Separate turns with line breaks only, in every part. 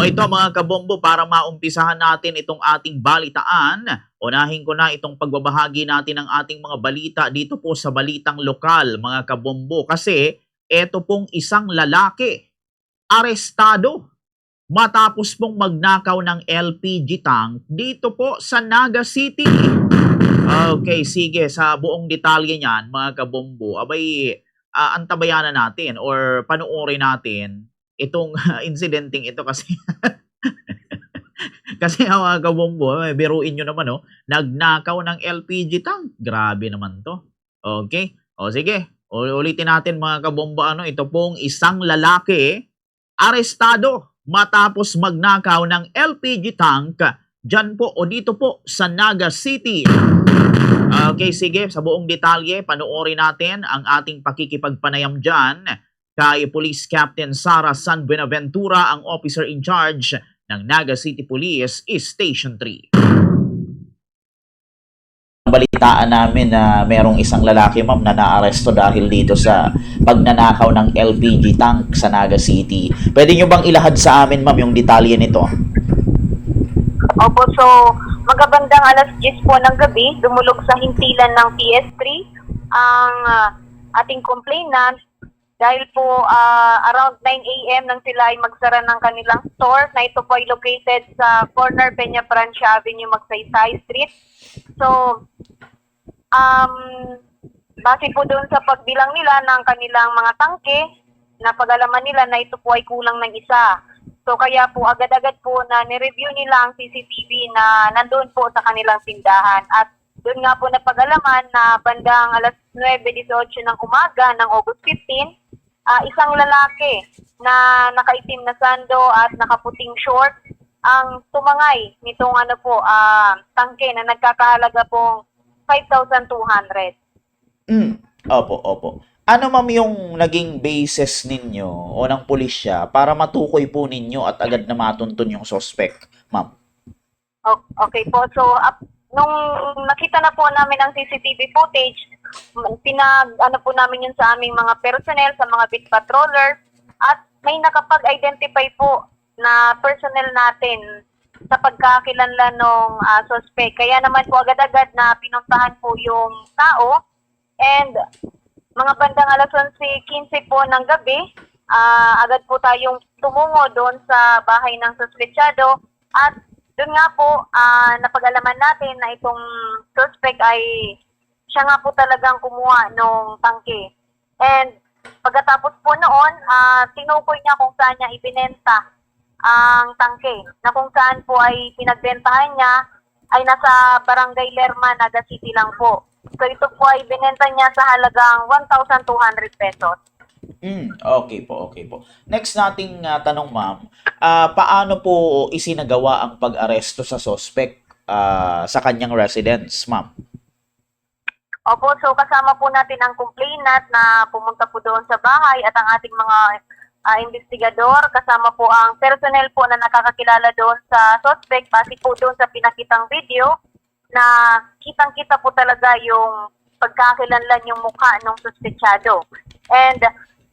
ito mga kabombo, para maumpisahan natin itong ating balitaan, unahin ko na itong pagbabahagi natin ng ating mga balita dito po sa balitang lokal mga kabombo. Kasi ito pong isang lalaki, arestado matapos pong magnakaw ng LPG tank dito po sa Naga City. Okay, sige, sa buong detalye niyan mga kabombo, abay antabayanan natin or panuorin natin itong incidenting ito kasi kasi mga kabombo, biruin nyo naman, nagnakaw ng LPG tank. Grabe naman to. Okay? O sige, ulitin natin mga kabombo, ito pong isang lalaki, arestado matapos magnakaw ng LPG tank dyan po o dito po sa Naga City. Okay, sige, sa buong detalye, panoorin natin ang ating pakikipagpanayam dyan kay Police Captain Sara San Buenaventura, ang officer in charge ng Naga City Police Station 3. Balitaan namin na merong isang lalaki, ma'am, na naaresto dahil dito sa pagnanakaw ng LPG tank sa Naga City. Pwede nyo bang ilahad sa amin, ma'am, yung detalye nito?
Opo, so magabandang alas 10 po ng gabi, dumulog sa hintilan ng PS3 ang ating complainant dahil po around 9 a.m. nang sila ay magsara ng kanilang store na ito po ay located sa corner Peña Francia Avenue, Magsaysay Street. So, base po doon sa pagbilang nila ng kanilang mga tangke, napag-alaman nila na ito po ay kulang ng isa. So kaya po agad-agad po na ni-review nila ang CCTV na nandoon po sa kanilang tindahan. At doon nga po napag-alaman na bandang alas 9:18 ng umaga ng August 15, isang lalaki na nakaitim na sando at nakaputing short ang tumangay nitong tangke na nagkakahalaga pong 5,200.
Opo. Ano, ma'am, yung naging basis ninyo o ng pulisya para matukoy po ninyo at agad na matuntun yung suspect, ma'am?
Okay po. So, nung nakita na po namin ang CCTV footage, po namin yun sa aming mga personnel, sa mga beat patrollers, at may nakapag-identify po na personnel natin sa pagkakilanlan ng suspect. Kaya naman po agad-agad na pinuntahan po yung tao, and mga bandang alas 11:15 po ng gabi, agad po tayong tumungo doon sa bahay ng suspetsado at doon nga po napag-alaman natin na itong suspect ay siya nga po talagang kumuha ng tangke. And pagkatapos po noon, tinukoy niya kung saan niya ibinenta ang tangke, na kung saan po ay pinagbentahan niya ay nasa Barangay Lerma, Naga City lang po. So ito po ay binenta niya sa halagang 1,200 pesos.
Okay po. Next nating tanong, ma'am, paano po isinagawa ang pag-aresto sa suspect sa kanyang residence, ma'am?
Opo, so kasama po natin ang complainant na pumunta po doon sa bahay at ang ating mga investigador, kasama po ang personnel po na nakakakilala doon sa suspect, base po doon sa pinakitang video na kitang-kita po talaga yung pagkakilanlan yung mukha ng suspetsado. And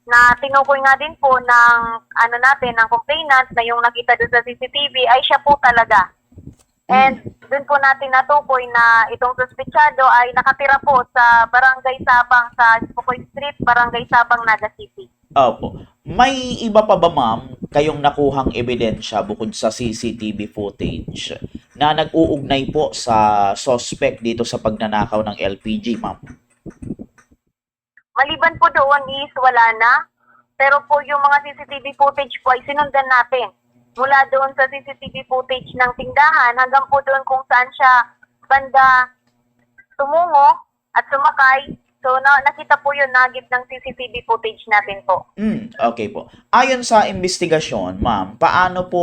na tinukoy nga din po ng ng complainant na yung nakita doon sa CCTV ay siya po talaga. And doon po natin natukoy na itong suspetsado ay nakatira po sa Barangay Sabang sa Pukoy Street, Barangay Sabang, Naga City.
Opo. May iba pa ba, ma'am, kayong nakuhang ebidensya bukod sa CCTV footage na nag-uugnay po sa suspect dito sa pagnanakaw ng LPG, ma'am?
Maliban po doon is wala na. Pero po yung mga CCTV footage po ay sinundan natin. Mula doon sa CCTV footage ng tindahan hanggang po doon kung saan siya banda tumungo at sumakay. So, nakita po yun, nagit ng CCTV footage natin po.
Okay po. Ayon sa investigasyon, ma'am, paano po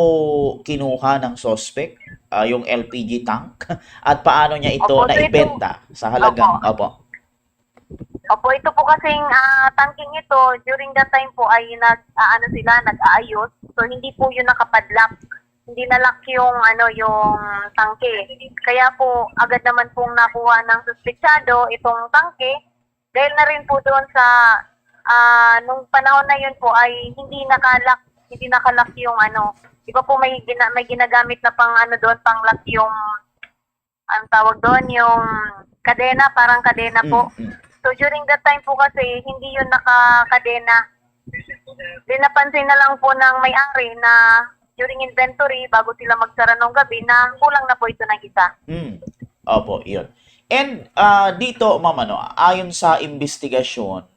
kinuha ng suspect yung LPG tank at paano niya ito naibenta sa halagang... Opo,
ito po kasing tangking ito, during that time po ay nag-aayos. So, hindi po yun nakapadlock. Hindi na-lock yung tangke. Kaya po, agad naman pong nakuha ng suspetsado itong tangke. Dahil na rin po doon sa, nung panahon na yun po ay hindi nakalak yung Di ba po may ginagamit na pang ano doon, pang lock yung, ang tawag doon, yung kadena, parang kadena po. So during that time po kasi, hindi yun nakakadena. Di napansin na lang po ng may-ari na during inventory, bago sila magsara ng gabi, na kulang na po ito ng isa.
Opo, yun. And dito, ma'am, ano, ayon sa investigasyon,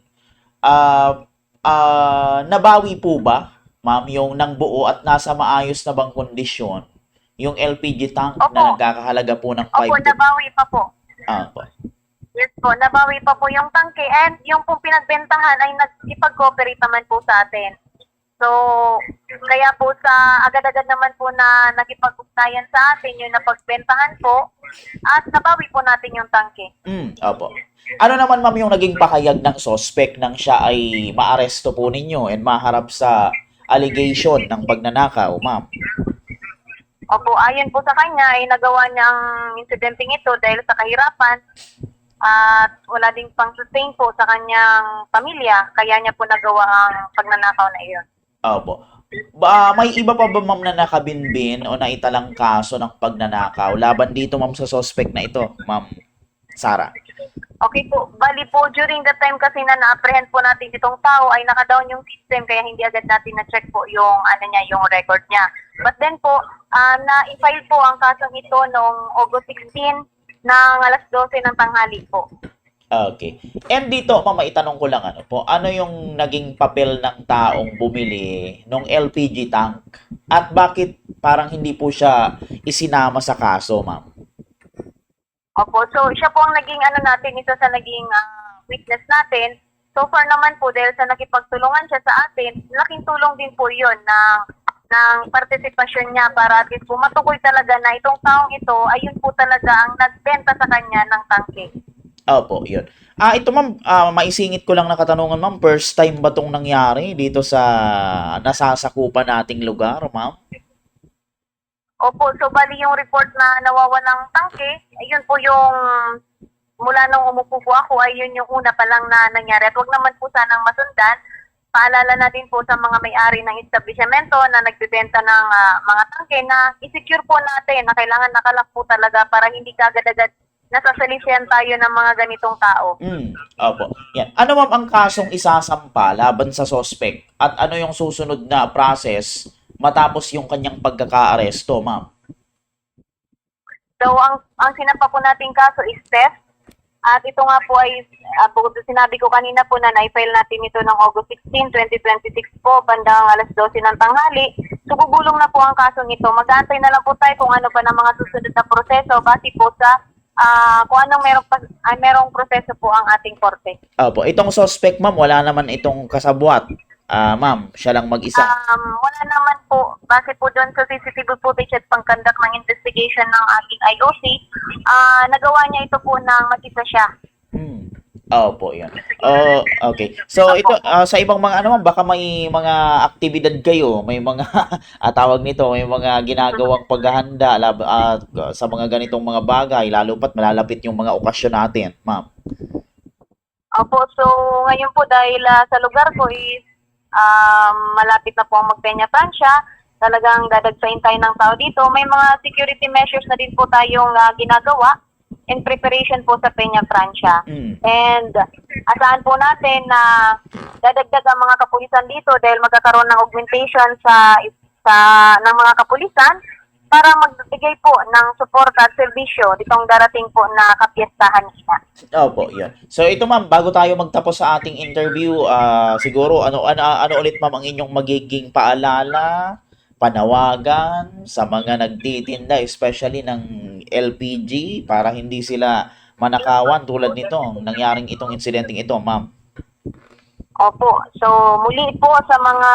nabawi po ba, ma'am, yung nang buo at nasa maayos na bang kondisyon yung LPG tank
Opo.
na nagkakahalaga po ng 5
Opo, nabawi pa po.
Opo.
Yes po, nabawi pa po yung tangke and yung pong pinagbentahan ay nag-cooperate naman po sa atin. So, kaya po sa agad-agad naman po na nakipag-ugnayan sa atin yung napagbentahan po at nabawi po natin yung tangke.
Opo. Ano naman, ma'am, yung naging pakayag ng suspect nang siya ay maaresto po ninyo and maharap sa allegation ng pagnanakaw, ma'am?
Opo, ayon po sa kanya ay nagawa niya ang insidenteng ito dahil sa kahirapan at wala ding pang sustain po sa kanyang pamilya, kaya niya po nagawa ang pagnanakaw na iyon.
Opo. May iba pa ba, ma'am, na nakabinbin o naitalang kaso ng pagnanakaw laban dito, ma'am, sa suspect na ito, ma'am Sara?
Okay po, bali po during the time kasi na na-apprehend po natin itong tao ay naka-down yung system kaya hindi agad natin na-check po yung yung record niya. But then po, na-file po ang kasong ito noong August 16 ng alas 12 ng tanghali po.
Okay. And dito, ma'am, itanong ko lang ano yung naging papel ng taong bumili ng LPG tank at bakit parang hindi po siya isinama sa kaso, ma'am?
Opo, so siya po ang naging natin, isa sa naging witness natin. So far naman po, dahil sa nakipagtulungan siya sa atin, laking tulong din po yun ng partisipasyon niya para at least po matukoy talaga na itong taong ito, ayun po talaga ang nagbenta sa kanya ng tangke.
Opo, yun. Ito, ma'am, maisingit ko lang na katanungan, ma'am, first time ba itong nangyari dito sa nasasakupan nating lugar, ma'am?
Opo, so bali yung report na nawawalang tangke, ayun po yung mula nung umupo po ako, ayun yung una pa lang na nangyari. At wag naman po sanang masundan. Paalala natin po sa mga may-ari ng establishmento na nagbibenta ng mga tangke na i-secure po natin na kailangan nakalak po talaga para hindi kagad-agad nasasalisihan tayo ng mga ganitong tao.
Opo. Yan. Ano, ma'am, ang kasong isasampa laban sa suspect at ano yung susunod na process matapos yung kanyang pagkaka-aresto, ma'am?
So, ang sinampa po nating kaso is theft. At ito nga po ay, bukod sa sinabi ko kanina po na na-file natin ito ng August 16, 2026 po, bandang alas 12 ng tanghali. So, bubulong na po ang kaso nito. Mag-aantay na lang po tayo kung ano pa ng mga susunod na proseso base po sa kung anong merong proseso po ang ating korte.
Opo. Itong suspect, ma'am, wala naman itong kasabwat. Ma'am, siya lang mag-isa.
Wala naman po. Base po doon sa CCTV footage at pang-conduct ng investigation ng ating IOC, nagawa niya ito po ng mag-isa siya.
Opo, yan. Okay. So, ito, sa ibang mga, ma'am, baka may mga aktibidad kayo, may mga, tawag nito, may mga ginagawang paghahanda sa mga ganitong mga bagay, lalo pat malalapit yung mga okasyon natin, ma'am.
Opo, so ngayon po dahil sa lugar ko is malapit na po ang Magpeña Francia, talagang dadagsain tayo ng tao dito. May mga security measures na din po tayong ginagawa in preparation po sa Peña Francia. And asahan po natin na dadagdag ang mga kapulisan dito dahil magkakaroon ng augmentation ng mga kapulisan para magbigay po ng suporta at serbisyo ditong darating po na kapiestahan niya.
Opo, yan. So ito, ma'am, bago tayo magtapos sa ating interview, siguro ano ulit, ma'am, ang inyong magiging paalala, panawagan sa mga nagtitinda, especially ng LPG, para hindi sila manakawan tulad nito, nangyaring itong insidenteng ito, ma'am?
Opo. So muli po sa mga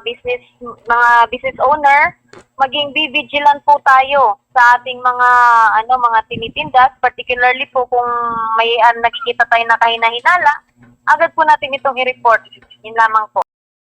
business owner, maging vigilant po tayo sa ating mga tinitinda, particularly po kung may nakikita tayo na kahinahinala, agad po natin itong i-report. Yun lamang po.